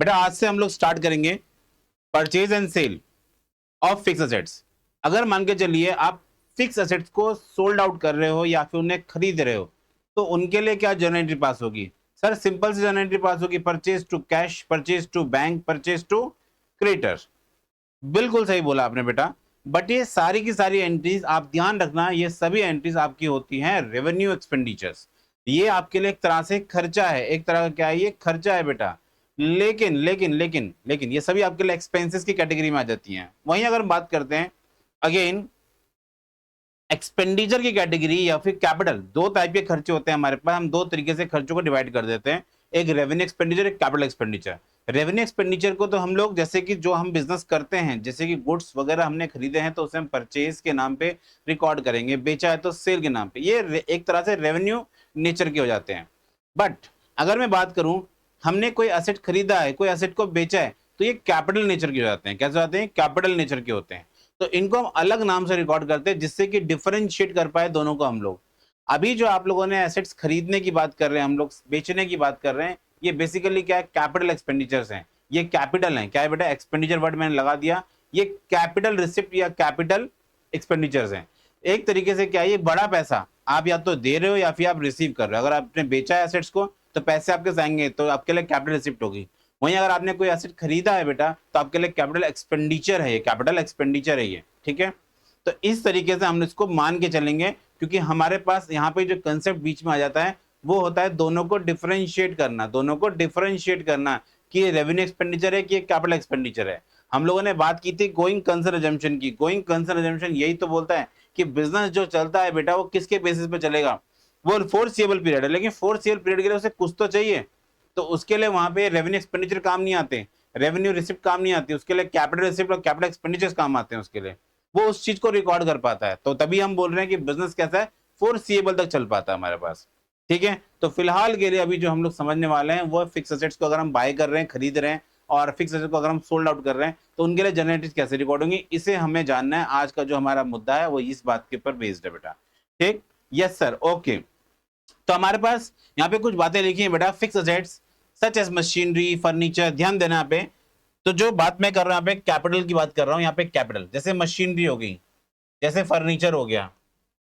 बेटा आज से हम लोग स्टार्ट करेंगे purchase and sale of fix assets. अगर मान के चलिए आप फिक्स असेट्स को सोल्ड आउट कर रहे हो या फिर उन्हें खरीद रहे हो, तो उनके लिए क्या जर्नल एंट्री पास होगी? सर सिंपल सी जर्नल एंट्री पास होगी, purchase to cash, purchase to bank, purchase to creditor. बिल्कुल सही बोला आपने बेटा। बट ये सारी की सारी एंट्रीज आप ध्यान रखना, ये सभी एंट्रीज आपकी होती हैं रेवेन्यू एक्सपेंडिचर्स। ये आपके लिए एक तरह से खर्चा है, एक तरह का क्या है, ये खर्चा है बेटा। लेकिन लेकिन लेकिन लेकिन ये सभी आपके लिए एक्सपेंसेस की कैटेगरी में आ जाती हैं। वहीं अगर हम बात करते हैं अगेन एक्सपेंडिचर की कैटेगरी या फिर कैपिटल, दो टाइप के खर्चे होते हैं हमारे पास। हम दो तरीके से खर्चों को डिवाइड कर देते हैं, एक रेवेन्यू एक्सपेंडिचर, एक कैपिटल एक्सपेंडिचर। रेवेन्यू एक्सपेंडिचर को तो हम लोग जैसे कि जो हम बिजनेस करते हैं, जैसे कि गुड्स वगैरह हमने खरीदे हैं तो उसे हम परचेज के नाम पे रिकॉर्ड करेंगे, बेचा है तो सेल के नाम पे। ये एक तरह से रेवेन्यू नेचर के हो जाते हैं। बट अगर मैं बात करूं हमने कोई एसेट खरीदा है, कोई एसेट को बेचा है, तो ये कैपिटल नेचर के हो जाते हैं। कैसे होते हैं? कैपिटल नेचर के होते हैं। तो इनको हम अलग नाम से रिकॉर्ड करते हैं जिससे कि डिफरेंशिएट कर पाए दोनों को हम लोग। अभी जो आप लोगों ने एसेट्स खरीदने की बात कर रहे हैं, हम लोग बेचने की बात कर रहे हैं, ये बेसिकली क्या है? कैपिटल एक्सपेंडिचर्स हैं। ये कैपिटल है, क्या है बेटा? एक्सपेंडिचर वर्ड मैंने लगा दिया। ये कैपिटल रिसिप्ट या कैपिटल एक्सपेंडिचर्स हैं। एक तरीके से क्या है, ये बड़ा पैसा आप या तो दे रहे हो या फिर आप रिसीव कर रहे हो। अगर आपने बेचा है एसेट्स को तो पैसे आपके जाएंगे, तो आपके लिए कैपिटल रिसिप्ट होगी। वहीं अगर आपने कोई एसेट खरीदा है बेटा तो आपके लिए कैपिटल एक्सपेंडिचर है, ये कैपिटल एक्सपेंडिचर है ये। ठीक है, तो इस तरीके से हम इसको मान के चलेंगे, क्योंकि हमारे पास यहाँ पे जो कंसेप्ट बीच में आ जाता है वो होता है दोनों को डिफरेंशिएट करना, दोनों को डिफरेंशिएट करना कि ये रेवेन्यू एक्सपेंडिचर है कि ये कैपिटल एक्सपेंडिचर है। हम लोगों ने बात की थी गोइंग कंसर्न अजम्पशन की। गोइंग कंसर्न अजम्पशन यही तो बोलता है कि बिजनेस जो चलता है बेटा वो किसके बेसिस पे चलेगा? वो फोरसीएबल पीरियड है, लेकिन फोरसीएबल पीरियड के लिए उसे कुछ तो चाहिए। तो उसके लिए वहां पे रेवेन्यू एक्सपेंडिचर काम नहीं आते, रेवेन्यू रिसिप्ट काम नहीं आती, उसके लिए कैपिटल रिसिप्ट और कैपिटल एक्सपेंडिचर्स काम आते हैं। उसके लिए वो उस चीज को रिकॉर्ड कर पाता है। तो तभी हम बोल रहे हैं कि बिजनेस कैसा है, फोरसीएबल तक चल पाता है हमारे पास। ठीक है, तो फिलहाल के लिए अभी जो हम लोग समझने वाले हैं वो फिक्स एसेट्स को अगर हम बाय कर रहे हैं, खरीद रहे हैं, और फिक्स एसेट को अगर हम सोल्ड आउट कर रहे हैं तो उनके लिए जनरेटिव कैसे रिकॉर्ड होंगी, इसे हमें जानना है। आज का जो हमारा मुद्दा है वो इस बात के ऊपर बेस्ड है बेटा। ठीक, यस सर, ओके। तो हमारे पास यहाँ पे कुछ बातें लिखी हैं बेटा, fix assets such as machinery, furniture. ध्यान देना यहाँ पे, तो जो बात मैं कर रहा हूँ यहाँ पे कैपिटल की बात कर रहा हूँ। यहाँ पे कैपिटल जैसे मशीनरी हो गई, जैसे फर्नीचर हो गया,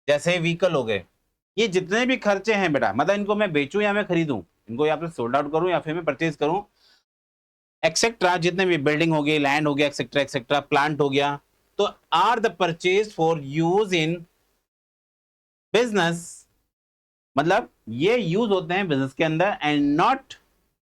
जैसे व्हीकल हो गए, ये जितने भी खर्चे हैं बेटा, मतलब इनको मैं बेचूं या मैं खरीदूं, इनको या फिर सोल्ड आउट करूं या फिर मैं परचेज करूं, एक्सेट्रा, जितने भी बिल्डिंग हो गई, लैंड हो गया, एक्सेट्रा एक्सेट्रा, प्लांट हो गया, तो are the purchase for use in business, मतलब ये यूज होते हैं बिजनेस के अंदर, एंड नॉट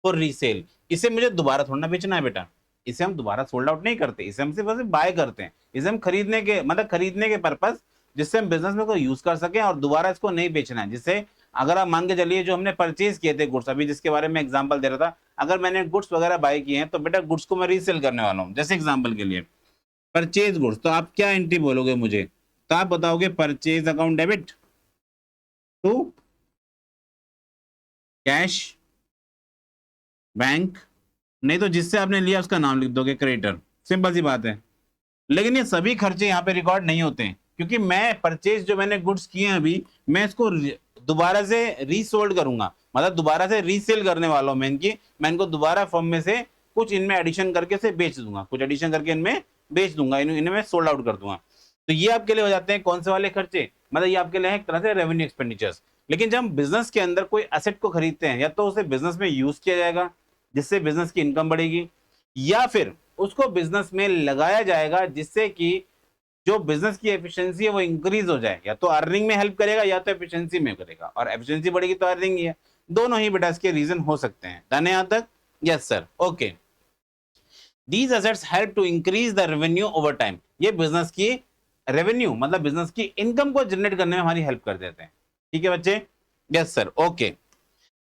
फॉर रीसेल। इसे मुझे दोबारा थोड़ा ना बेचना है बेटा, इसे हम दोबारा सोल्ड आउट नहीं करते, इसे हम सिर्फ बाय करते हैं। इसे हम खरीदने के, मतलब खरीदने के पर्पस, जिससे हम बिजनेस में को यूज कर सकें और दोबारा इसको नहीं बेचना है। जिससे अगर आप मान के चलिए जो हमने परचेज किए थे गुड्स, अभी जिसके बारे में एग्जांपल दे रहा था, अगर मैंने गुड्स वगैरह बाय किए हैं तो बेटा गुड्स को मैं रीसेल करने वाला हूँ। जैसे एग्जांपल के लिए परचेज गुड्स, तो आप क्या एंट्री बोलोगे मुझे? तो आप बताओगे purchase account debit to cash bank, नहीं तो जिससे आपने लिया उसका नाम लिख दोगे क्रेडिटर। सिंपल सी बात है। लेकिन ये सभी खर्चे यहाँ पे रिकॉर्ड नहीं होते हैं, क्योंकि मैं परचेज जो मैंने गुड्स किए हैं अभी, मैं इसको दोबारा से रीसोल्ड करूंगा, मतलब दोबारा से रीसेल करने वाला हूं मैं इनको दोबारा फॉर्म में से कुछ इनमें एडिशन करके से बेच दूंगा, कुछ एडिशन करके इनमें बेच दूंगा, इन्हें मैं सोल्ड आउट कर दूंगा। तो ये आपके लिए हो जाते हैं कौन से वाले खर्चे? मतलब ये आपके लिए है एक तरह से रेवेन्यू एक्सपेंडिचर्स। लेकिन जब हम बिजनेस के अंदर कोई एसेट को खरीदते हैं, या तो उसे बिजनेस में यूज किया जाएगा जिससे बिजनेस की इनकम बढ़ेगी, या फिर उसको बिजनेस में लगाया जाएगा जिससे कि जो बिजनेस की एफिशिएंसी है वो इंक्रीज हो जाए। या तो अर्निंग में हेल्प करेगा या तो एफिशिएंसी में करेगा, और एफिशिएंसी बढ़ेगी तो अर्निंग ही है। दोनों ही बेटा इसके रीजन हो सकते हैं। डन है यहां तक? Yes sir, okay. These assets help to increase the revenue over time. ये बिजनेस की रेवेन्यू, मतलब बिजनेस की इनकम को जनरेट करने में हमारी हेल्प कर देते हैं। ठीक है बच्चे? Yes sir, okay.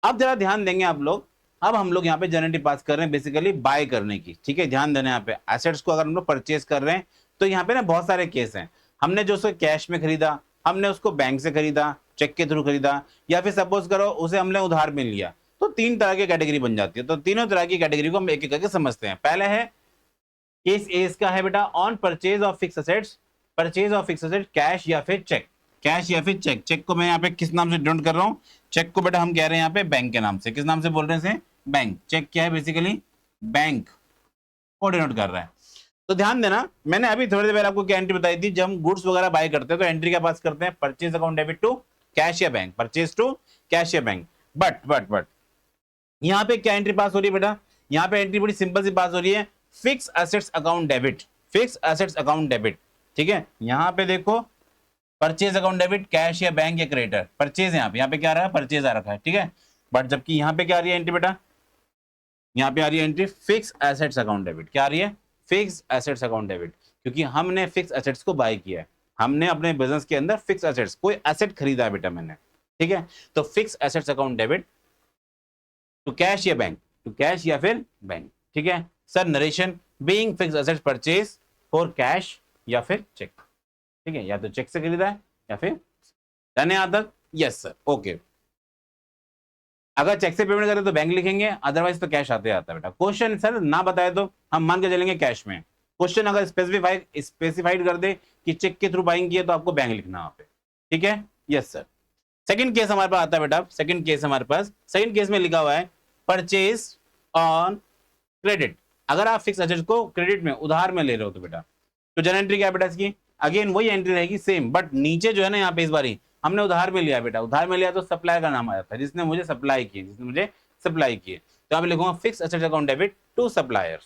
अब जरा ध्यान देंगे आप लोग, अब हम लोग यहाँ पे जनरेटिव पास कर रहे हैं बेसिकली बाय करने की। ठीक है, ध्यान देना, यहाँ पे एसेट्स को अगर हम लोग परचेज कर रहे हैं तो यहाँ पे ना बहुत सारे केस हैं। हमने जो उसको कैश में खरीदा, हमने उसको बैंक से खरीदा, चेक के थ्रू खरीदा, या फिर सपोज करो उसे हमने उधार में लिया, तो तीन तरह की कैटेगरी बन जाती है। तो तीनों तरह की कैटेगरी को हम एक एक करके समझते हैं। पहले है केस ए इसका है बेटा on purchase of fix assets, purchase of fix asset cash या फिर चेक, कैश या फिर चेक। चेक को मैं यहाँ पे किस नाम से डिनोट कर रहा हूँ? चेक को बेटा हम कह रहे हैं यहाँ पे बैंक के नाम से। किस नाम से बोल रहे हैं इसे? बैंक। चेक क्या है बेसिकली? बैंक को डिनोट कर रहा है। तो ध्यान देना, मैंने अभी थोड़ी देर पहले आपको क्या एंट्री बताई थी, जब हम गुड्स वगैरह बाय करते हैं तो एंट्री क्या पास करते हैं, purchase account debit to cash या बैंक, परचेज टू कैश या बैंक। बट यहाँ पे क्या एंट्री पास हो रही है बेटा, यहाँ पे एंट्री बड़ी सिंपल सी पास हो रही है, fix assets account debit, fix assets account debit. ठीक है, यहाँ पे देखो परचेज अकाउंट डेबिट कैश या बैंक या क्रेडिटर, परचेज यहाँ पे क्या रहा है, परचेज आ रखा है। ठीक है, बट जबकि यहाँ पे क्या आ रही है एंट्री बेटा, यहाँ पे आ रही है entry fix assets account debit. क्या आ रही है, फिक्स एसेट्स अकाउंट डेबिट, क्योंकि हमने फिक्स एसेट्स को बाय किया है, हमने अपने बिजनेस के अंदर फिक्स एसेट्स, कोई एसेट खरीदा है बेटा मैंने। ठीक है, तो fix assets account debit to cash या बैंक, टू कैश या फिर बैंक। ठीक है sir, narration being fix assets purchase for cash या फिर चेक। ठीक है, या तो चेक से खरीदा है या फिर डन है यहां तक, यस सर, ओके। अगर चेक से पेमेंट करें तो बैंक लिखेंगे, अदरवाइज तो कैश आते आता है बेटा। क्वेश्चन सर ना बताए तो हम मान के चलेंगे कैश में, क्वेश्चन अगर स्पेसिफाइड कर दे कि चेक के थ्रू बाइंग किए तो आपको बैंक लिखना वहां पे। ठीक है, यस सर। सेकंड केस हमारे पास आता है बेटा, सेकंड केस हमारे पास, सेकंड केस में लिखा हुआ है परचेज ऑन क्रेडिट। अगर आप फिक्स एसेट्स को क्रेडिट में, उधार में ले रहे हो तो बेटा, तो जनरल एंट्री क्या है बेटा इसकी, अगेन वही एंट्री रहेगी सेम, बट नीचे जो है ना यहाँ पे इस बारी हमने उधार में लिया बेटा, उधार में लिया तो सप्लायर का नाम आ जाता है, जिसने मुझे सप्लाई किए, जिसने मुझे सप्लाई किए। तो यहाँ पे लिखूंगा fix assets account debit to suppliers.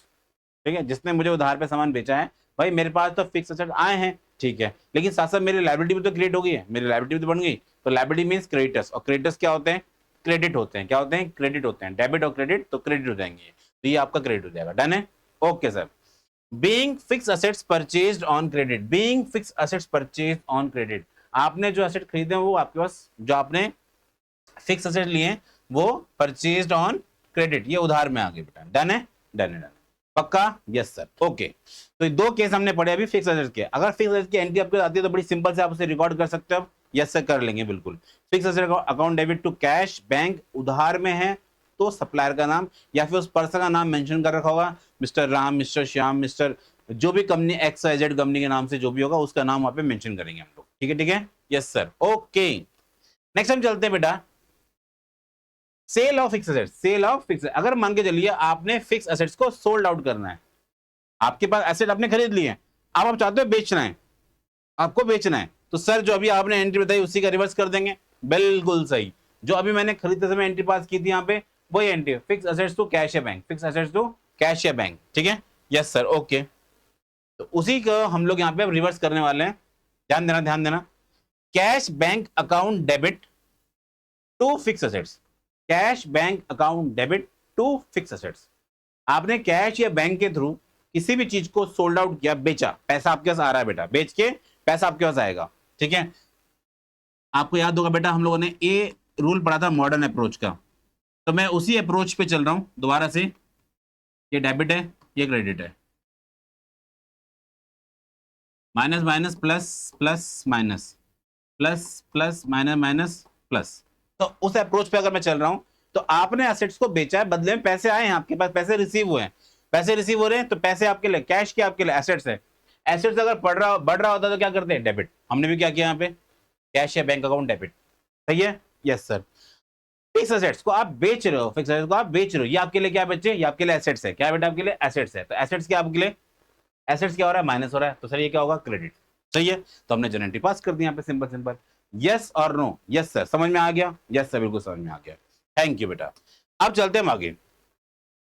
ठीक है, जिसने मुझे उधार पे सामान बेचा है, भाई मेरे पास तो फिक्स एसेट आए हैं, ठीक है, लेकिन साथ साथ मेरी लायबिलिटी भी तो क्रिएट हो गई है, मेरी लायबिलिटी भी तो बन गई। तो लायबिलिटी मींस क्रेडिटर्स, और क्रेडिटर्स क्या होते हैं, क्रेडिट होते हैं, क्या होते हैं, क्रेडिट होते हैं, डेबिट और क्रेडिट, तो क्रेडिट हो जाएंगे, तो ये आपका क्रेडिट हो जाएगा। डन है, okay sir. Being fix assets purchased on credit, being fix assets purchased on credit, आपने जो एसेट खरीदे वो आपके पास, जो आपने फिक्स एसेट लिए वो परचेज्ड ऑन क्रेडिट, ये उधार में आ गए बेटा। डन है, डन है, डन, पक्का, यस सर, ओके। तो दो केस हमने पढ़े अभी फिक्स एसेट के। अगर फिक्स एसेट की एंट्री आपको आती है तो बड़ी सिंपल से आप उसे रिकॉर्ड कर सकते हो, यस सर कर लेंगे बिल्कुल। Fix asset account debit to cash, bank उधार में है तो सप्लायर का नाम या फिर उस पर्सन का नाम मेंशन कर रखा होगा, mister Ram, mister Shyam, mister जो भी company X Y Z company के नाम से जो भी होगा उसका नाम वहां पे मेंशन करेंगे हम लोग। ठीक है, ठीक है, यस सर, ओके। नेक्स्ट हम चलते हैं बेटा, sale of fix assets, sale of fix. अगर मान के चलिए आपने फिक्स एसेट्स को सोल्ड आउट करना है, आपके पास एसेट आपने खरीद लिए हैं, अब आप चाहते हो बेचना है, आपको बेचना है, तो सर जो अभी आपने एंट्री बताई उसी का रिवर्स कर देंगे, बिल्कुल सही। जो अभी मैंने खरीदते समय एंट्री पास की थी यहाँ पे वही entry, fix assets to cash या bank, fix assets to cash या बैंक। ठीक है, यस सर, ओके। तो उसी को हम लोग यहाँ पे रिवर्स करने वाले हैं, ध्यान देना, ध्यान देना। Cash bank account debit to fix assets, cash bank account debit to fix assets. आपने कैश या बैंक के थ्रू किसी भी चीज को सोल्ड आउट किया, बेचा, पैसा आपके पास आ रहा है बेटा, बेच के पैसा आपके पास आएगा। ठीक है, आपको याद होगा बेटा हम लोगों ने ए रूल पढ़ा था मॉडर्न अप्रोच का, तो मैं उसी अप्रोच पे चल रहा हूं दोबारा से। ये डेबिट है, ये क्रेडिट है, minus minus plus, plus minus, plus plus minus minus plus. तो उस अप्रोच पे अगर मैं चल रहा हूं तो आपने एसेट्स को बेचा है, बदले में पैसे आए हैं आपके पास, पैसे रिसीव हुए हैं, पैसे रिसीव हो रहे हैं, तो पैसे आपके लिए, कैश के आपके लिए एसेट्स है। एसेट्स अगर बढ़ रहा होता तो क्या करते हैं, डेबिट। हमने भी क्या किया यहाँ पे, कैश या बैंक अकाउंट डेबिट। सही है, यस सर। फिक्स एसेट्स को आप बेच रहे हो, फिक्स एसेट्स को आप बेच रहे हो, ये आपके लिए क्या बच्चे, ये आपके लिए एसेट्स है। क्या बेटा आपके लिए एसेट्स है, तो एसेट्स क्या आपके लिए, एसेट्स क्या हो रहा है, माइनस हो रहा है, तो सर ये क्या होगा, क्रेडिट। सही है, तो हमने जनरल एंट्री पास कर दी यहाँ पे, सिंपल सिंपल, यस और नो। यस सर, समझ में आ गया, यस सर बिल्कुल समझ में आ गया, थैंक यू बेटा। अब चलते हैं आगे।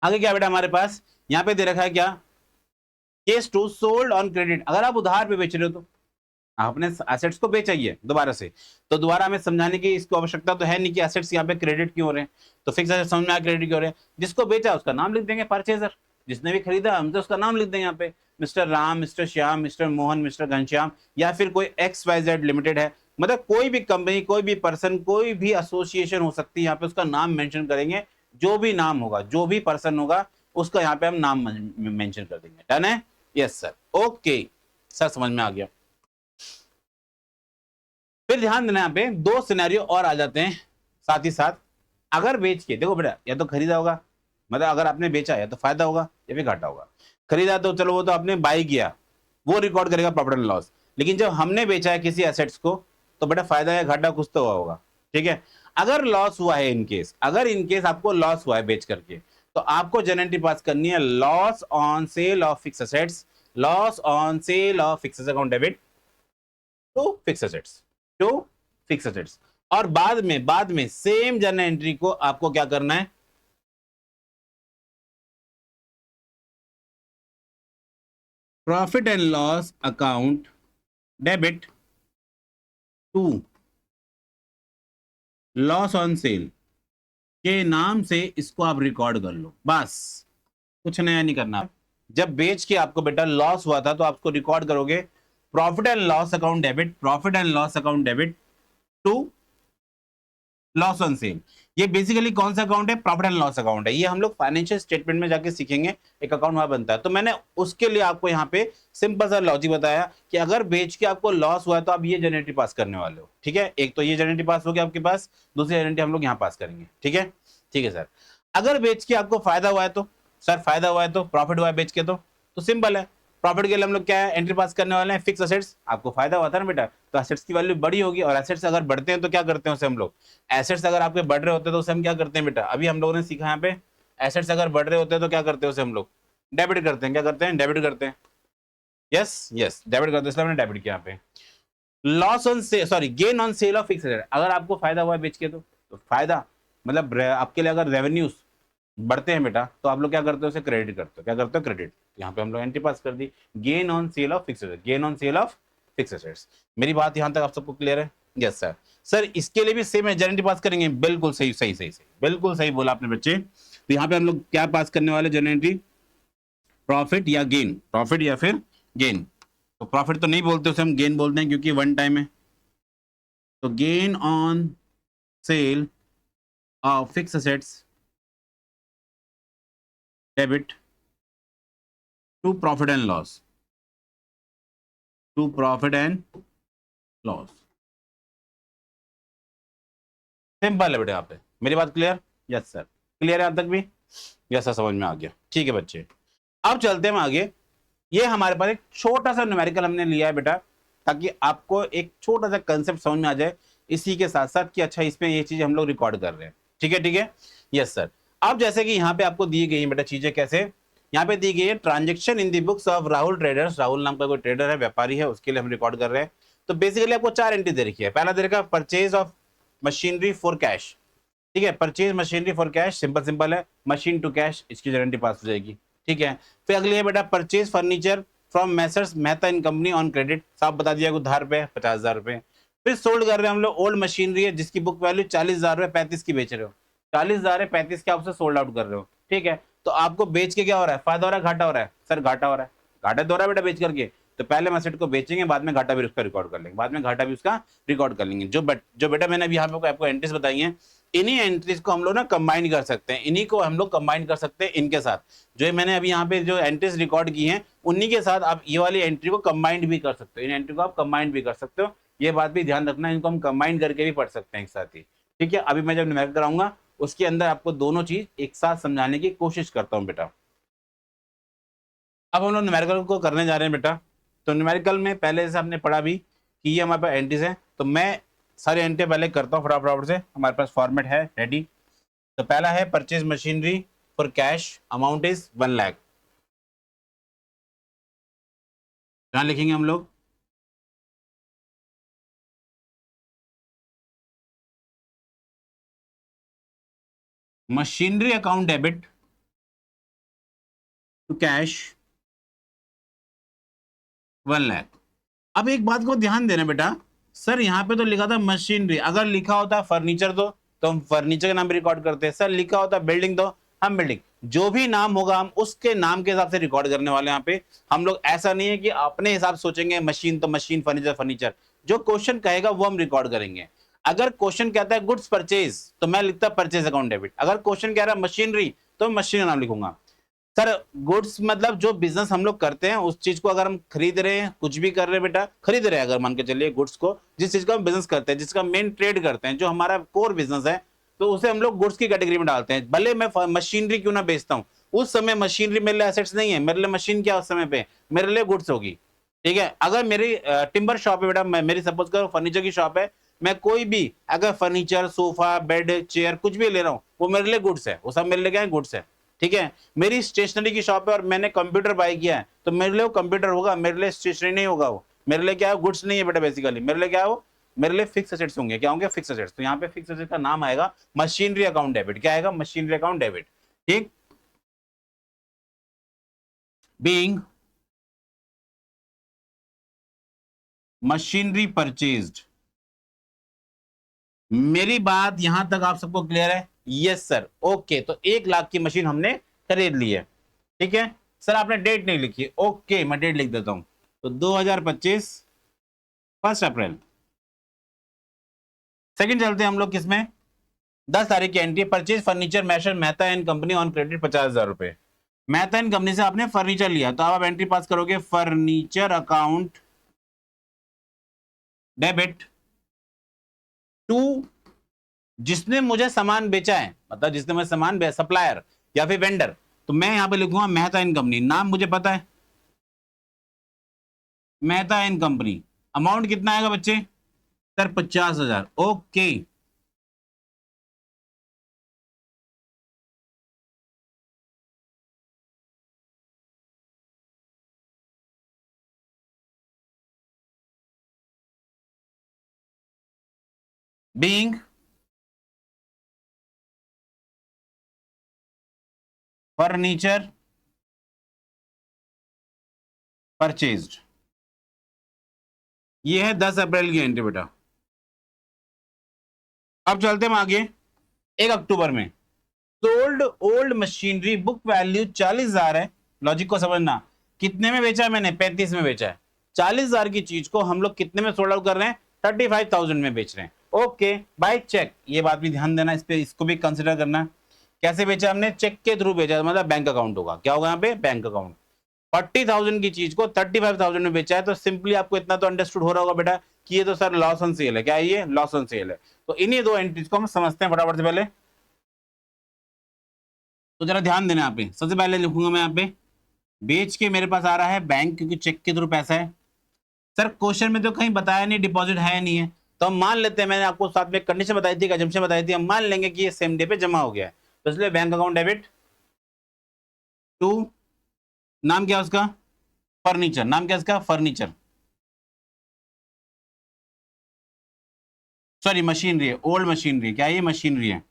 आगे क्या बेटा हमारे पास यहाँ पे दे रखा है, क्या, case to sold on credit. अगर आप उधार पे बेच रहे हो तो आपने एसेट्स को बेचाइए दोबारा से, तो दोबारा हमें समझाने की इसको आवश्यकता तो है नहीं कि एसेट्स यहाँ पे क्रेडिट क्यों हो रहे हैं, तो फिक्स एसेट समझ में आ, क्रेडिट क्यों हो रहे हैं। जिसको बेचा उसका नाम लिख देंगे, परचेजर, जिसने भी खरीदा हम तो उसका नाम लिख देंगे यहाँ पे, mister Ram, mister Shyam, mister Mohan, mister Ghanshyam, या फिर कोई एक्स वाई जेड लिमिटेड है, मतलब कोई भी कंपनी, कोई भी पर्सन, कोई भी एसोसिएशन हो सकती है, यहाँ पे उसका नाम मेंशन करेंगे। जो भी नाम होगा, जो भी पर्सन होगा उसका यहाँ पे हम नाम मेंशन कर देंगे। डन है, यस सर, ओके सर, समझ में आ गया। फिर ध्यान देना, यहाँ पे दो सिनेरियो और आ जाते हैं साथ ही साथ। अगर बेच के, देखो बेटा, या तो खरीदा होगा, मतलब अगर आपने बेचा या तो फायदा होगा या फिर घाटा होगा। खरीदा तो चलो वो तो आपने बाई किया, वो रिकॉर्ड करेगा प्रॉफिट एंड लॉस, लेकिन जब हमने बेचा है किसी एसेट्स को तो बेटा फायदा या घाटा कुछ तो हुआ होगा। ठीक है, अगर लॉस हुआ है इनकेस, अगर इनकेस आपको लॉस हुआ है बेच करके, तो तो आपको जर्नल एंट्री पास करनी है loss on sale of fix assets, loss on sale of fix account debit to fix assets, to fix assets. और बाद में सेम जर्नल एंट्री को आपको क्या करना है, profit and loss account debit to loss on sale के नाम से इसको आप रिकॉर्ड कर लो, बस कुछ नया नहीं करना। जब बेच के आपको बेटा लॉस हुआ था तो आपको रिकॉर्ड करोगे profit and loss account debit, profit and loss account debit to loss on sale. ये बेसिकली कौन सा अकाउंट है, प्रॉफिट एंड लॉस अकाउंट है। ये हम लोग फाइनेंशियल स्टेटमेंट में जाके सीखेंगे, एक अकाउंट वहां बनता है। तो मैंने उसके लिए आपको यहाँ पे सिंपल सा लॉजिक बताया कि अगर बेच के आपको लॉस हुआ है तो आप ये जर्नल एंट्री पास करने वाले हो, ठीक है। एक तो ये जर्नल एंट्री पास हो गया आपके पास, दूसरी जर्नल एंट्री हम लोग यहाँ पास करेंगे, ठीक है। ठीक है सर, अगर बेच के आपको फायदा हुआ है तो सर, फायदा हुआ है तो प्रॉफिट हुआ है बेच के, तो सिंपल है, प्रॉफिट के लिए हम लोग क्या है, एंट्री पास करने वाले हैं फिक्स एसेट्स। आपको फायदा हुआ था ना बेटा, तो एसेट्स की वैल्यू बड़ी होगी, और एसेट्स अगर बढ़ते हैं तो क्या करते हैं उसे हम लोग, एसेट्स अगर आपके बढ़ रहे होते हैं तो उसे हम क्या करते हैं बेटा, अभी हम लोगों ने सीखा यहाँ पे, एसेट्स अगर बढ़ रहे होते हैं तो क्या करते हैं उसे हम लोग डेबिट करते हैं। क्या करते हैं, डेबिट करते हैं। यस यस, डेबिट करते हैं, इसलिए हमने डेबिट किया यहाँ पे। लॉस ऑन से sorry gain on sale of fix asset, अगर आपको फायदा हुआ है बेच के तो फायदा मतलब आपके लिए अगर रेवेन्यूज बढ़ते हैं बेटा तो आप लोग क्या करते हो, उसे क्रेडिट करते हो। क्या करते हो, क्रेडिट। यहाँ पे हम लोग एंट्री पास कर दी, gain on sale of fix asset, gain on sale of fix assets. मेरी बात यहाँ तक आप सबको क्लियर है? Yes sir. सर इसके लिए भी सेम जर्नल एंट्री पास करेंगे, बिल्कुल सही सही सही सही, बिल्कुल सही बोला आपने बच्चे। तो यहाँ पे हम लोग क्या पास करने वाले जर्नल एंट्री, प्रॉफिट या गेन, प्रॉफिट या फिर गेन। तो प्रॉफिट तो नहीं बोलते, उसे हम गेन बोलते हैं क्योंकि वन टाइम है। तो gain on sale of fix assets debit to profit and loss, to profit and loss. Simple है बेटा, यहाँ पे मेरी बात क्लियर? यस सर, क्लियर है यहाँ तक भी? यस सर, समझ में आ गया। ठीक है बच्चे, अब चलते हैं आगे। ये हमारे पास एक छोटा सा न्यूमेरिकल हमने लिया है बेटा, ताकि आपको एक छोटा सा कंसेप्ट समझ में आ जाए इसी के साथ साथ कि अच्छा इसमें ये चीज हम लोग रिकॉर्ड कर रहे हैं। ठीक है ठीक है, यस सर। अब जैसे कि यहाँ पे आपको दी गई है बेटा चीजें, कैसे यहाँ पे दी गई है, transaction in the books of Rahul traders, Rahul नाम का कोई ट्रेडर है, व्यापारी है, उसके लिए हम रिकॉर्ड कर रहे हैं। तो बेसिकली आपको 4 एंट्री दे रखी है। पहला दे रखा purchase of machinery for cash, ठीक है, purchase machinery for cash, simple simple है, मशीन टू कैश, इसकी गारंटी पास हो जाएगी। ठीक है, फिर अगली है बेटा purchase furniture from Messrs Mehta in company on credit, साफ बता दिया उधार पे 50,000 रुपए। फिर सोल्ड कर रहे हैं हम लोग ओल्ड मशीनरी है जिसकी बुक वैल्यू 40,000 रुपए 35 की बेच रहे हो, 40,000 है 35 के आप उसे सोल्ड आउट कर रहे हो। ठीक है, तो आपको बेच के क्या हो रहा है, फायदा हो रहा है घाटा हो रहा है? सर घाटा हो रहा है, घाटा तो हो रहा है बेटा बेच करके। तो पहले हम एसेट को बेचेंगे, बाद में घाटा भी उसका रिकॉर्ड कर लेंगे, बाद में घाटा भी उसका रिकॉर्ड कर लेंगे। जो बेटा मैंने अभी यहाँ पे आपको एंट्रीज बताई हैं, इन्हीं एंट्रीज को हम लोग ना कंबाइन कर सकते हैं, इन्हीं को हम लोग कंबाइन कर सकते हैं इनके साथ। जो मैंने अभी यहाँ पे जो एंट्रीज रिकॉर्ड की हैं उन्हीं के साथ आप ये वाली एंट्री को कंबाइंड भी कर सकते हो, इन एंट्री को आप कंबाइंड भी कर सकते हो। ये बात भी ध्यान रखना, इनको हम कंबाइन करके भी पढ़ सकते हैं एक साथ ही। ठीक है, अभी मैं जब न्यूमेरिकल कराऊंगा उसके अंदर आपको दोनों चीज एक साथ समझाने की कोशिश करता हूँ बेटा। अब हम लोग न्यूमेरिकल को करने जा रहे हैं बेटा। तो न्यूमेरिकल में पहले से हमने पढ़ा भी कि ये हमारे पास एंट्रीज हैं, तो मैं सारी एंट्री पहले करता हूँ फटाफट से। हमारे पास फॉर्मेट है रेडी। तो पहला है purchase machinery for cash, amount is 1 lakh. क्या लिखेंगे हम लोग, machinery account debit to cash 1 lakh. अब एक बात को ध्यान देना बेटा, सर यहाँ पे तो लिखा था मशीनरी, अगर लिखा होता फर्नीचर तो हम फर्नीचर के नाम पे रिकॉर्ड करते हैं। सर लिखा होता बिल्डिंग तो हम बिल्डिंग, जो भी नाम होगा हम उसके नाम के हिसाब से रिकॉर्ड करने वाले। यहाँ पे हम लोग ऐसा नहीं है कि अपने हिसाब से सोचेंगे मशीन तो मशीन, फर्नीचर फर्नीचर, जो क्वेश्चन कहेगा वो हम रिकॉर्ड करेंगे। अगर क्वेश्चन कहता है गुड्स परचेज तो मैं लिखता परचेज अकाउंट डेबिट, अगर क्वेश्चन कह रहा है मशीनरी तो मशीन का नाम लिखूंगा। सर गुड्स मतलब जो बिजनेस हम लोग करते हैं उस चीज को अगर हम खरीद रहे हैं, कुछ भी कर रहे हैं बेटा, खरीद रहे हैं अगर मान के चलिए गुड्स को, जिस चीज का हम बिजनेस करते हैं, जिसका मेन ट्रेड करते हैं, जो हमारा कोर बिजनेस है, तो उसे हम लोग गुड्स की कैटेगरी में डालते हैं। भले मैं मशीनरी क्यों ना बेचता हूँ, उस समय मशीनरी मेरे लिए एसेट्स नहीं है, मेरे लिए मशीन क्या उस समय पे मेरे लिए गुड्स होगी। ठीक है, अगर मेरी टिम्बर शॉप है बेटा, मेरी सपोज करो फर्नीचर की शॉप है, मैं कोई भी अगर फर्नीचर, सोफा, बेड, चेयर कुछ भी ले रहा हूँ वो मेरे लिए गुड्स है, वो सब मेरे लिए क्या है, गुड्स है। ठीक है। मेरी स्टेशनरी की शॉप है और मैंने कंप्यूटर बाय किया है, तो मेरे लिए वो कंप्यूटर होगा, मेरे लिए स्टेशनरी नहीं होगा। वो मेरे लिए क्या है, गुड्स नहीं है बेटा, बेसिकली मेरे लिए क्या है वो, मेरे लिए फिक्स एसेट्स होंगे। क्या होंगे, फिक्स एसेट्स। तो यहाँ पे फिक्स एसेट का नाम आएगा मशीनरी अकाउंट डेबिट। क्या आएगा, मशीनरी अकाउंट डेबिट। ठीक। Being machinery purchased. मेरी बात यहां तक आप सबको क्लियर है? Yes sir. ओके, तो 1 लाख की मशीन हमने खरीद ली है। ठीक है सर, आपने डेट नहीं लिखी। ओके, मैं डेट लिख देता हूं। तो 2025 1 अप्रैल। सेकंड चलते हैं हम लोग किसमें, 10 तारीख की entry, purchase furniture messrs Mehta and company on credit 50,000 रुपए। मेहता एंड कंपनी से आपने फर्नीचर लिया, तो आप एंट्री पास करोगे फर्नीचर अकाउंट डेबिट टू जिसने मुझे सामान बेचा है, मतलब जिसने मुझे सामान बेचा, सप्लायर या फिर वेंडर। तो मैं यहां पे लिखूंगा मेहता एंड कंपनी, नाम मुझे पता है मेहता एंड कंपनी। अमाउंट कितना आएगा बच्चे, sir 50,000। Okay, being furniture purchased. ये है 10 अप्रैल की एंट्री बेटा। अब चलते हैं आगे। 1 अक्टूबर में sold old machinery book value 40,000 है। लॉजिक को समझना, कितने में बेचा है मैंने, 35 में बेचा है। 40,000 की चीज को हम लोग कितने में सोल्ड आउट कर रहे हैं, 35,000 में बेच रहे हैं। Okay, by cheque. ये बात भी ध्यान देना, इस पे इसको भी कंसिडर करना। कैसे बेचा हमने, चेक के थ्रू बेचा, मतलब बैंक अकाउंट होगा। क्या होगा यहाँ पे, बैंक अकाउंट। 40,000 की चीज को 35,000 में बेचा है, तो सिंपली आपको इतना तो अंडरस्टूड हो रहा होगा बेटा कि ये तो सर लॉस ऑन सेल है। क्या है ये, लॉस ऑन सेल है। तो इन्हीं दो एंट्रीज को हम समझते हैं फटाफट से पहले। तो जरा ध्यान देना, यहाँ पे सबसे पहले लिखूंगा मैं यहाँ पे बेच के मेरे पास आ रहा है बैंक, क्योंकि चेक के थ्रू पैसा है। सर क्वेश्चन में तो कहीं बताया नहीं डिपॉजिट है नहीं है, तो हम मान लेते हैं, मैंने आपको साथ में कंडीशन बताई थी, एजम्पशन बताई थी, हम मान लेंगे कि ये सेम डे पे जमा हो गया है। तो इसलिए बैंक अकाउंट डेबिट टू, नाम क्या उसका, फर्नीचर। नाम क्या उसका, फर्नीचर। सॉरी, मशीनरी है, ओल्ड मशीनरी। क्या ये मशीनरी है।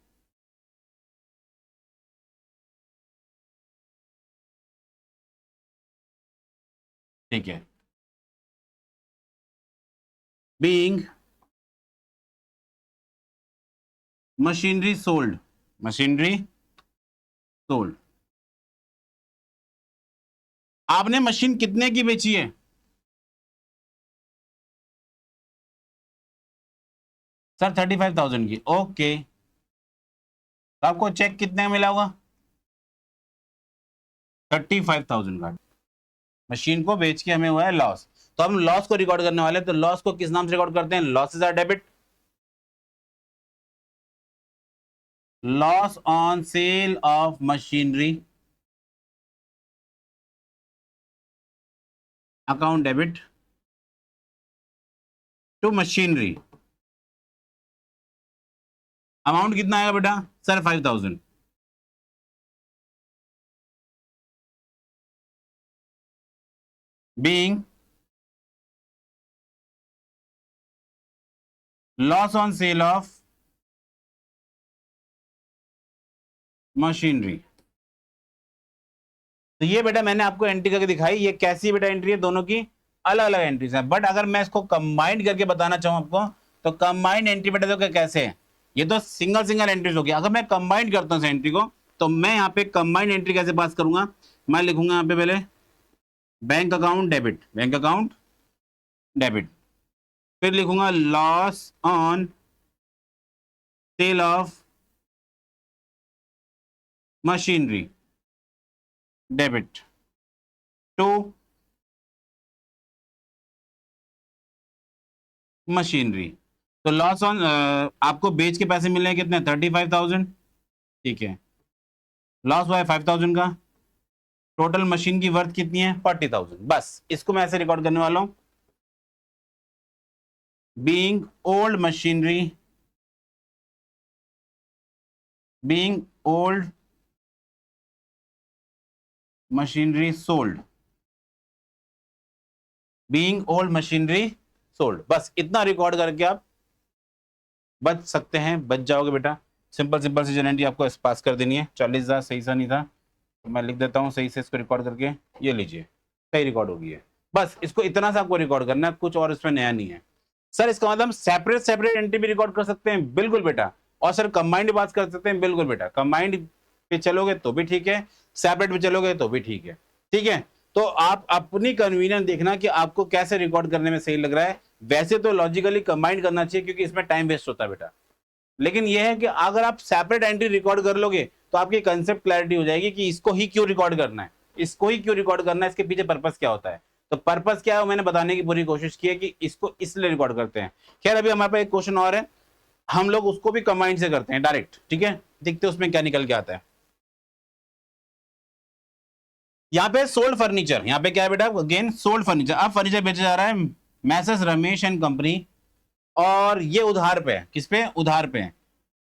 ठीक है। Being machinery sold, machinery sold. आपने मशीन कितने की बेची है, सर 35,000 की। ओके, तो आपको चेक कितने का मिला होगा, 35,000 का। मशीन को बेच के हमें हुआ है लॉस, तो हम लॉस को रिकॉर्ड करने वाले हैं। तो लॉस को किस नाम से रिकॉर्ड करते हैं, losses are debit, loss on sale of machinery account debit to machinery. Amount कितना आएगा बेटा, sir 5,000। Being loss on sale of machinery. तो ये बेटा मैंने आपको एंट्री करके दिखाई, ये कैसी बेटा एंट्री है, दोनों की अलग अलग एंट्रीज है। बट अगर मैं इसको कंबाइंड करके बताना चाहूं आपको, तो कंबाइंड एंट्री बेटा तो कैसे है, ये तो सिंगल सिंगल एंट्रीज होगी। अगर मैं कंबाइंड करता हूं एंट्री को, तो मैं यहाँ पे कंबाइंड एंट्री कैसे पास करूंगा, मैं लिखूंगा यहाँ पे पहले bank account debit, bank account debit, फिर लिखूंगा loss on sale of machinery debit to machinery. तो लॉस ऑन, आपको बेच के पैसे मिले हैं कितने, 35,000। ठीक है, लॉस हुआ है 5,000 का। टोटल मशीन की वर्थ कितनी है, 40,000। बस इसको मैं ऐसे रिकॉर्ड करने वाला हूं, being old machinery, being old machinery sold, being old machinery sold, बस इतना रिकॉर्ड करके आप बच सकते हैं, बच जाओगे बेटा। सिंपल सिंपल सी जनरेटी आपको पास कर देनी है। 40,000 सही सा नहीं था तो मैं लिख देता हूँ सही से इसको रिकॉर्ड करके, ये लीजिए सही रिकॉर्ड हो गई है। बस इसको इतना सा आपको रिकॉर्ड करना है, कुछ और इसमें नया नहीं है। सर इसका मतलब सेपरेट सेपरेट एंट्री भी रिकॉर्ड कर सकते हैं, बिल्कुल बेटा। और सर कंबाइंड बात कर सकते हैं, बिल्कुल बेटा। कंबाइंड पे चलोगे तो भी ठीक है, सेपरेट पे चलोगे तो भी ठीक है, ठीक है। तो आप अपनी कन्वीनियंस देखना कि आपको कैसे रिकॉर्ड करने में सही लग रहा है। वैसे तो लॉजिकली कंबाइंड करना चाहिए क्योंकि इसमें टाइम वेस्ट होता है बेटा, लेकिन यह है कि अगर आप सेपरेट एंट्री रिकॉर्ड कर लोगे तो आपकी कंसेप्ट क्लैरिटी हो जाएगी कि इसको ही क्यों रिकॉर्ड करना है, इसको ही क्यों रिकॉर्ड करना है, इसके पीछे पर्पस क्या होता है। तो पर्पस क्या है मैंने बताने की पूरी कोशिश की है कि इसको इसलिए रिकॉर्ड करते हैं। खैर अभी हमारे पास एक क्वेश्चन और है, हम लोग उसको भी कंबाइंड से करते हैं डायरेक्ट, ठीक है। देखते हैं उसमें क्या निकल के आता है। यहाँ पे सोल्ड फर्नीचर, यहाँ पे क्या है बेटा, अगेन सोल्ड फर्नीचर। अब फर्नीचर बेचा जा रहा है मैसेज रमेश एंड कंपनी, और ये उधार पे है, किस पे, उधार पे है।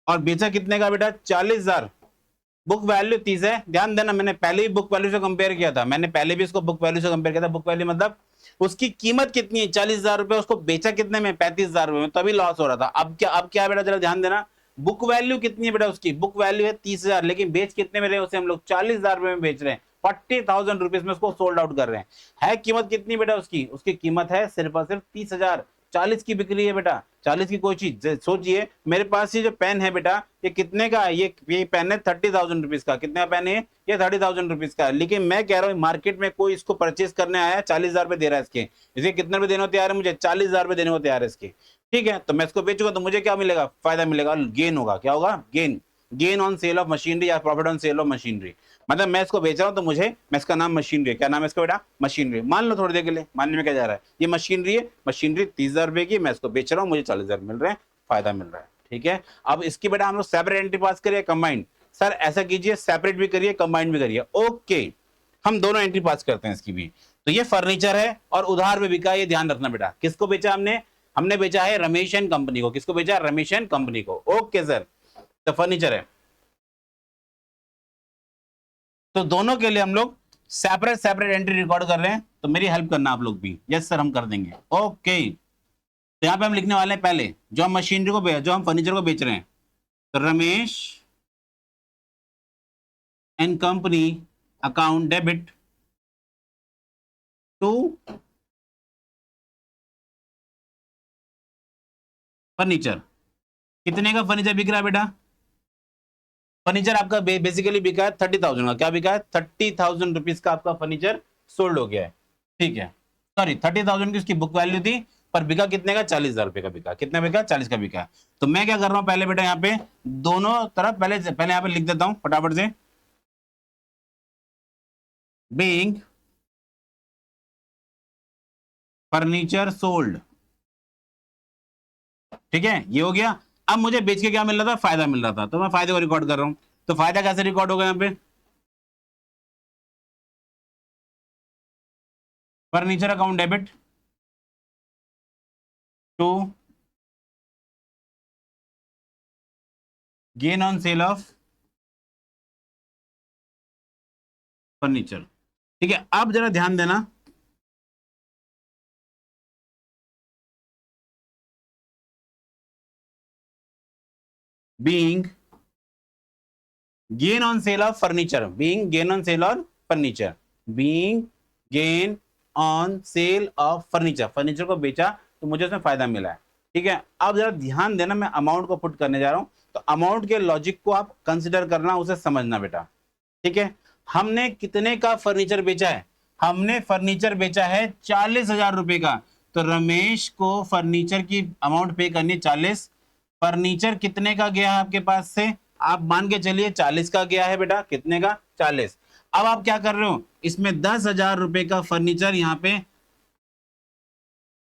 और बेचा कितने का बेटा, 40,000। बुक वैल्यू 30 है। ध्यान देना मैंने पहले ही बुक वैल्यू से कंपेयर किया था, मैंने पहले भी इसको बुक वैल्यू से कंपेयर किया था। बुक वैल्यू मतलब उसकी कीमत कितनी है, 40,000 रुपए, उसको बेचा कितने में, 35,000 रुपए में, तभी लॉस हो रहा था। अब क्या बेटा, जरा ध्यान देना, बुक वैल्यू कितनी है बेटा, उसकी बुक वैल्यू है 30,000, लेकिन बेच कितने में रहे उसे हम लोग, 40,000 रुपए में बेच रहे हैं। 40,000 रुपीज में उसको सोल्ड आउट कर रहे हैं। है कीमत कितनी बेटा उसकी, उसकी कीमत है सिर्फ और सिर्फ 30,000। 40 की बिक्री है बेटा, 40 की कोई चीज। सोचिए मेरे पास ये जो पेन है बेटा, ये कितने का है, ये पेन है 30,000 रुपीज का। कितने का पेन है ये, 30,000 रुपीज का है। लेकिन मैं कह रहा हूँ मार्केट में कोई इसको परचेज करने आया, 40,000 रुपए दे रहा है इसके। इसे कितने रुपए देने को तैयार है, मुझे 40,000 रुपए देने को तैयार है इसके, ठीक है। तो मैं इसको बेचूंगा तो मुझे क्या मिलेगा, फायदा मिलेगा, गेन होगा। क्या होगा, gain. Gain on sale of machinery या profit on sale of machinery. मतलब मैं इसको बेच रहा हूं तो मुझे, मैं इसका नाम मशीनरी है, क्या नाम है इसका बेटा, मशीनरी। मान लो थोड़ी देर के लिए, मानने में क्या जा रहा है, ये मशीनरी है, मशीनरी 30,000 रुपए की, मैं इसको बेच रहा हूँ, मुझे 40,000 मिल रहे हैं, फायदा मिल रहा है, ठीक है। अब इसकी बेटा हम लोग सेपरेट एंट्री पास करिए, कंबाइंड। सर ऐसा कीजिए, सेपरेट भी करिए कंबाइंड भी करिए, ओके। हम दोनों एंट्री पास करते हैं इसकी भी। तो ये फर्नीचर है और उधार में बिका, ये ध्यान रखना बेटा। किसको बेचा हमने, हमने बेचा है रमेश एंड कंपनी को। किसको बेचा, रमेश एंड कंपनी को, ओके सर। तो फर्नीचर है, तो दोनों के लिए हम लोग सेपरेट सेपरेट एंट्री रिकॉर्ड कर रहे हैं, तो मेरी हेल्प करना आप लोग भी। यस सर हम कर देंगे, ओके। तो यहां पे हम लिखने वाले हैं पहले, जो हम मशीनरी को जो हम फर्नीचर को बेच रहे हैं, तो Ramesh and company account debit to furniture. कितने का फर्नीचर बिक रहा है बेटा, फर्नीचर आपका बेसिकली बिका है 30,000 का। क्या बिका है, 30,000 रुपीज का आपका फर्नीचर सोल्ड हो गया है, ठीक है। सॉरी 30,000 की उसकी बुक वैल्यू थी, पर बिका कितने का, 40,000 रुपए का बिका। कितने बिका, 40 का बिका। तो मैं क्या कर रहा हूं पहले बेटा, यहाँ पे दोनों तरफ पहले पहले यहाँ पे लिख देता हूं फटाफट से, बीइंग फर्नीचर सोल्ड, ठीक है, ये हो गया। अब मुझे बेच के क्या मिल रहा था, फायदा मिल रहा था, तो मैं फायदे को रिकॉर्ड कर रहा हूं। तो फायदा कैसे रिकॉर्ड होगा, यहाँ पे furniture account debit to gain on sale of furniture, ठीक है। अब जरा ध्यान देना, being gain on sale of furniture, being gain on sale of furniture, being gain on sale of furniture, furniture को बेचा तो मुझे उसमें फायदा मिला है, ठीक है। अब जरा ध्यान देना, मैं अमाउंट को पुट करने जा रहा हूं, तो अमाउंट के लॉजिक को आप कंसिडर करना, उसे समझना बेटा, ठीक है। हमने कितने का फर्नीचर बेचा है, हमने फर्नीचर बेचा है 40,000 रुपए का। तो रमेश को फर्नीचर की अमाउंट पे करनी 40। फर्नीचर कितने का गया है आपके पास से, आप मान के चलिए 40 का गया है बेटा, कितने का, 40। अब आप क्या कर रहे हो, इसमें 10,000 रुपए का फर्नीचर यहाँ पे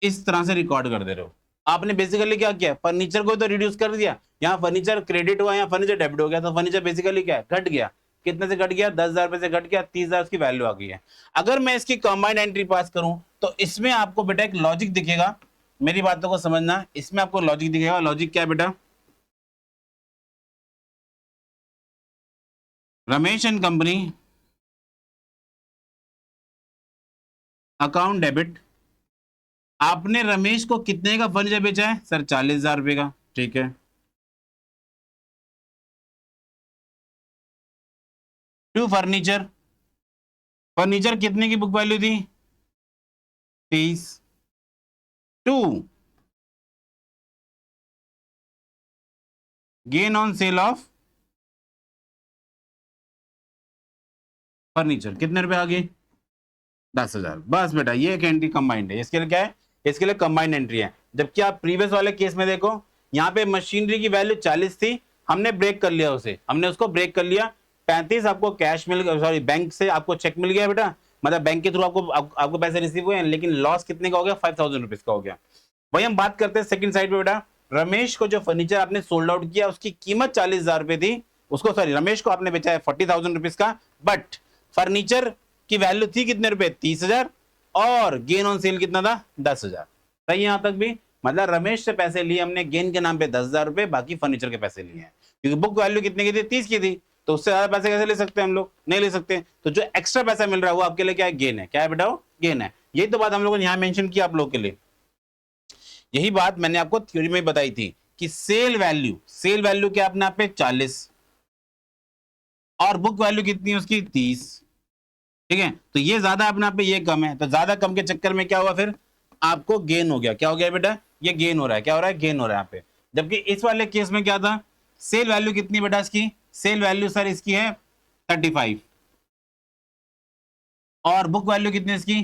इस तरह से रिकॉर्ड कर दे रहे हो। आपने बेसिकली क्या किया, फर्नीचर को तो रिड्यूस कर दिया, यहाँ फर्नीचर क्रेडिट हुआ, यहाँ फर्नीचर डेबिट हो गया। तो फर्नीचर बेसिकली क्या है, घट गया। कितने से घट गया, 10,000 रुपए से घट गया, 30,000 उसकी वैल्यू आ गई है। अगर मैं इसकी कंबाइंड एंट्री पास करूं तो इसमें आपको बेटा एक लॉजिक दिखेगा, मेरी बातों को समझना, इसमें आपको लॉजिक दिखेगा। लॉजिक क्या है बेटा, Ramesh and company account debit, आपने रमेश को कितने का फर्नीचर बेचा है सर? 40,000 रुपए का, ठीक है। टू फर्नीचर, फर्नीचर कितने की बुक वैल्यू थी? 30। To gain on sale of furniture, कितने रुपए आ गए? 10,000। बस बेटा ये एक एंट्री कंबाइंड है। इसके लिए क्या है? इसके लिए कंबाइंड एंट्री है। जबकि आप प्रीवियस वाले केस में देखो, यहाँ पे मशीनरी की वैल्यू 40 थी, हमने ब्रेक कर लिया उसे, हमने उसको ब्रेक कर लिया। 35 आपको कैश मिल गया, सॉरी बैंक से आपको चेक मिल गया बेटा, मतलब बैंक के थ्रू आपको पैसे रिसीव हुए हैं, लेकिन लॉस कितने का हो गया? 5,000 रुपीज का हो गया। वही हम बात करते हैं सेकंड साइड पे बेटा। रमेश को जो फर्नीचर आपने सोल्ड आउट किया उसकी कीमत 40,000 रुपए थी, उसको सॉरी रमेश को आपने बेचा है 40,000 रुपीज का, बट फर्नीचर की वैल्यू थी कितने रुपए? 30,000, और गेन ऑन सेल कितना था? 10,000। सही यहां तक भी? मतलब रमेश से पैसे लिए हमने गेन के नाम पे 10,000 रुपए, बाकी फर्नीचर के पैसे लिए हैं, क्योंकि बुक वैल्यू कितने की थी? 30 की थी, तो उससे ज्यादा पैसे कैसे ले सकते हैं हम लोग? नहीं ले सकते। तो जो एक्स्ट्रा पैसा मिल रहा है वो आपके लिए क्या है? गेन है। क्या है बेटा? वो गेन है। यही तो बात हम लोगों ने यहाँ मेंशन किया आप लोग के लिए। यही बात मैंने आपको थ्योरी में बताई थी कि सेल वैल्यू क्या अपने आप पे 40, और बुक वैल्यू कितनी है उसकी? 30। ठीक है, तो ये ज्यादा अपने आप पे, ये कम है, तो ज्यादा कम के चक्कर में क्या हुआ? फिर आपको गेन हो गया। क्या हो गया बेटा? ये गेन हो रहा है। क्या हो रहा है? गेन हो रहा है यहाँ पे। जबकि इस वाले केस में क्या था? सेल वैल्यू कितनी बेटा इसकी? सेल वैल्यू सर इसकी है 35, और बुक वैल्यू कितनी इसकी?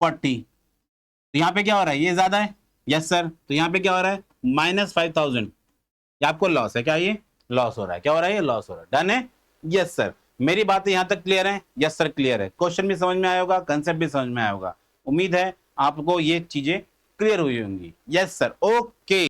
40। तो यहाँ पे क्या हो रहा है? ये ज्यादा है। Yes sir. तो यहाँ पे क्या हो रहा है? -5,000। ये आपको लॉस है। क्या ये लॉस हो रहा है? क्या हो रहा है? ये लॉस हो रहा है। डन है? Yes sir. मेरी बात यहाँ तक क्लियर है? यस सर क्लियर है। क्वेश्चन भी समझ में आया होगा, कंसेप्ट भी समझ में आया होगा। उम्मीद है आपको ये चीजें क्लियर हुई होंगी। Yes sir. ओके।